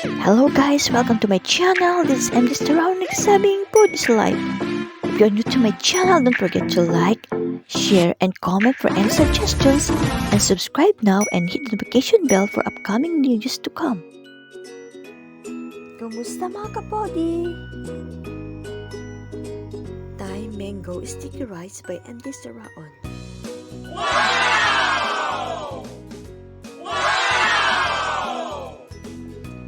Hello guys, welcome to my channel. This is Taraon nagsabing food is life. If you're new to my channel, don't forget to like, share, and comment for any suggestions. And subscribe now and hit the notification bell for upcoming videos to come. Kumusta mga kapodi? Thai Mango Sticky Rice by Taraon.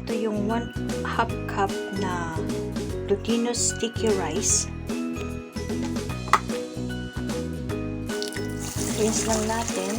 Ito yung 1/2 cup na Glutinous sticky rice. Rinse lang natin.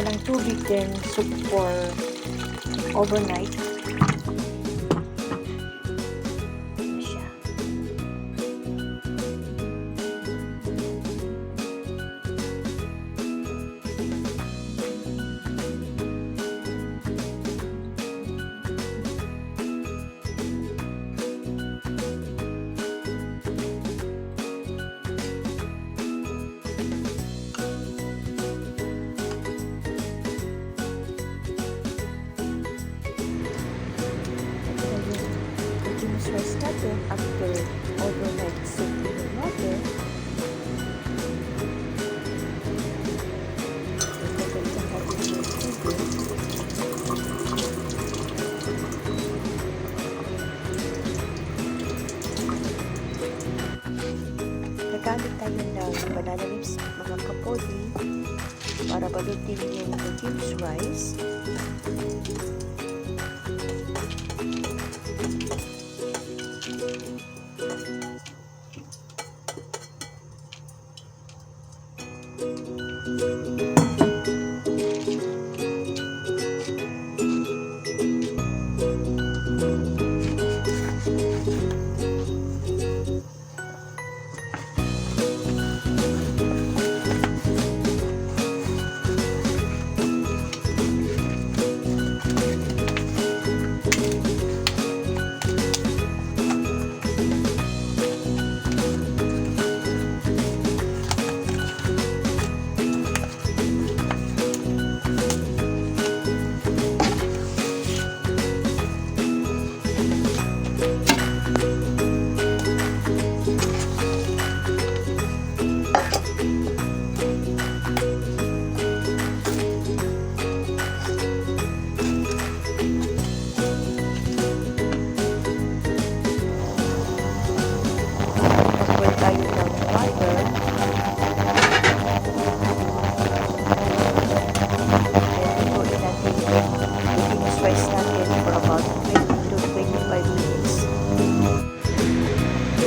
Ilang tubig din, soup for overnight. Ano siya? Rice natin after overnight soak in the water. Nagaganda natin yung tubig. Nagamit tayo ng banana leaves mga kapodi para balutin yung glutinous rice.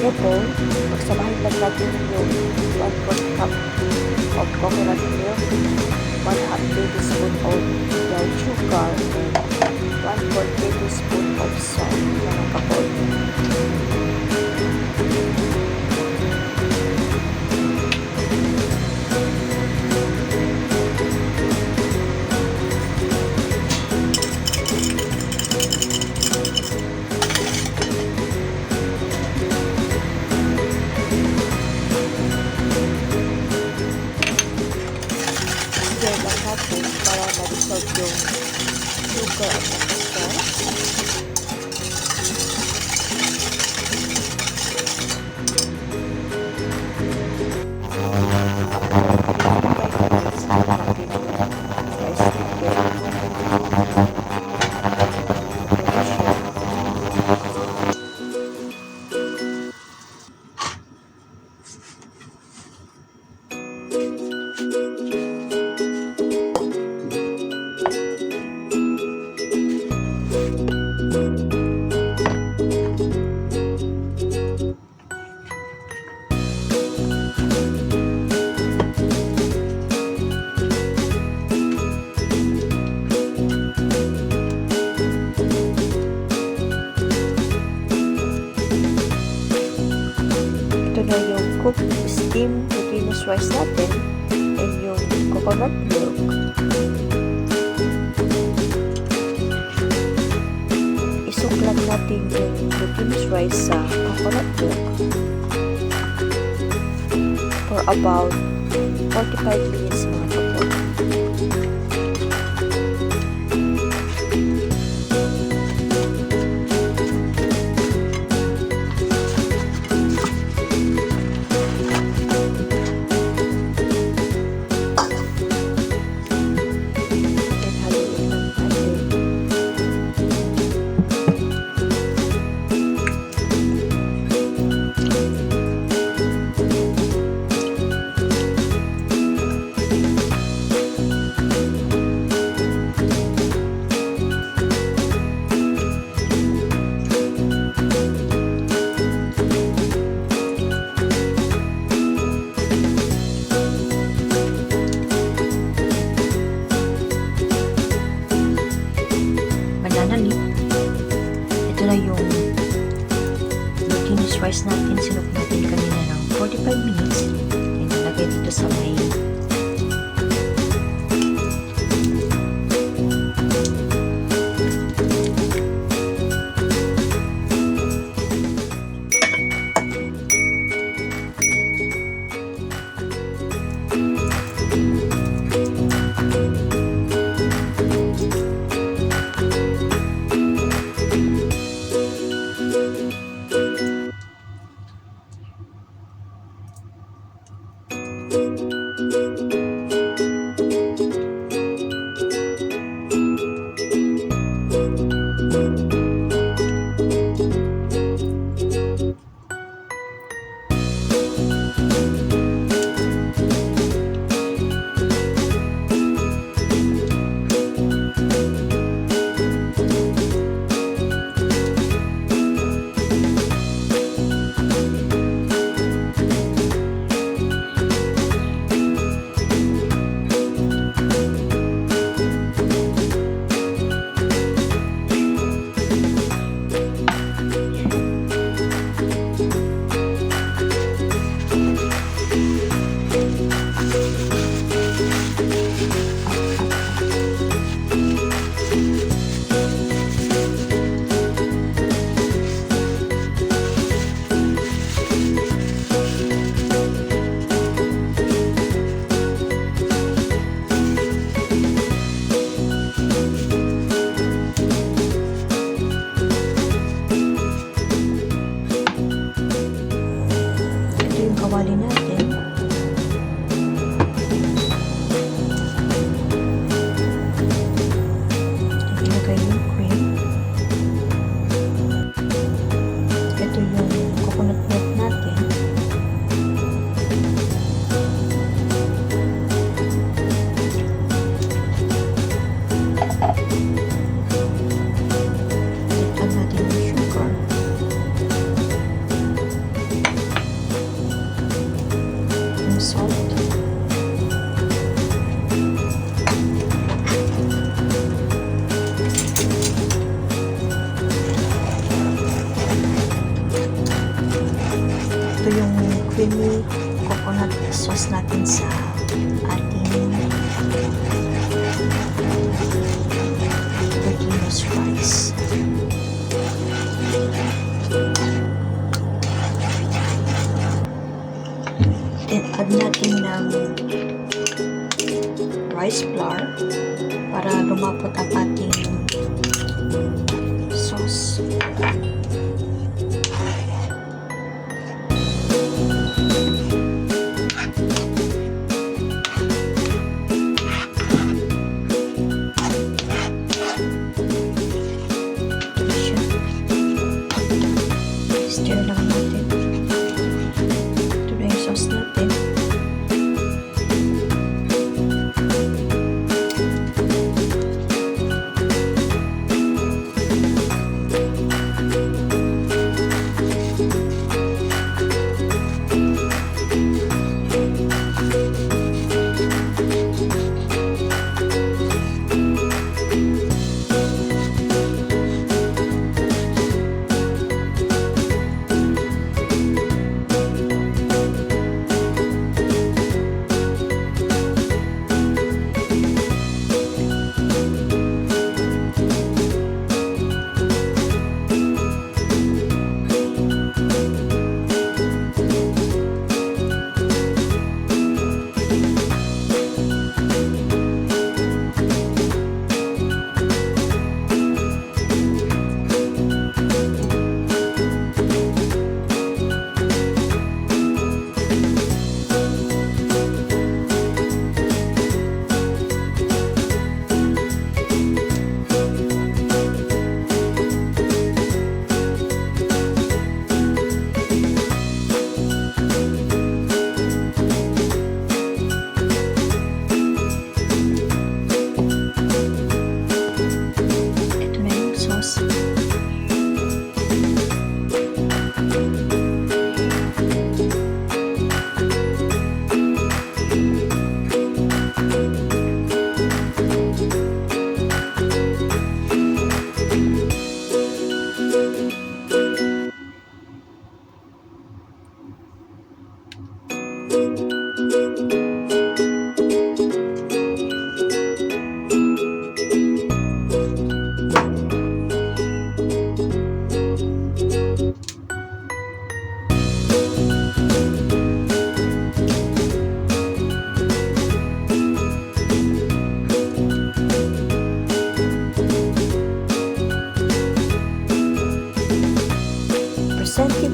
Ito, magsamahin lang natin yung 1/4 cup of coconut milk, 1/2 tablespoon of brown sugar, and 1/4 tablespoon of salt, mga kapodi. Para ma-dissolve yung sugar at salt. cook steam glutinous rice natin and yung coconut milk. Isuklat natin yung glutinous rice sa coconut milk for about 45 minutes mga kapod. Ito na yung glutinous rice natin. Sinok natin kanina ng 45 minutes. And nalagay dito sa may kawali natin. Ilagay yung cream. Ito yung coconut milk natin. Ito natin yung sugar. Salt. Ito yung creamy coconut sauce natin sa ating glutinous rice. Then add natin ng rice flour para lumapot ang ating sauce. Stir lang natin. Ito na yung sauce natin.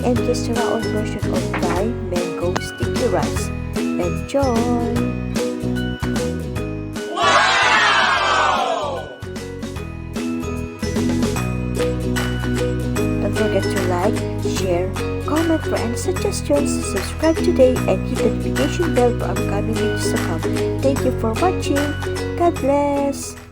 MJ's Taraon version of Thai mango sticky rice. Enjoy! Don't forget to like, share, comment for any suggestions, subscribe today, and hit the notification bell for upcoming videos to come. Thank you for watching. God bless!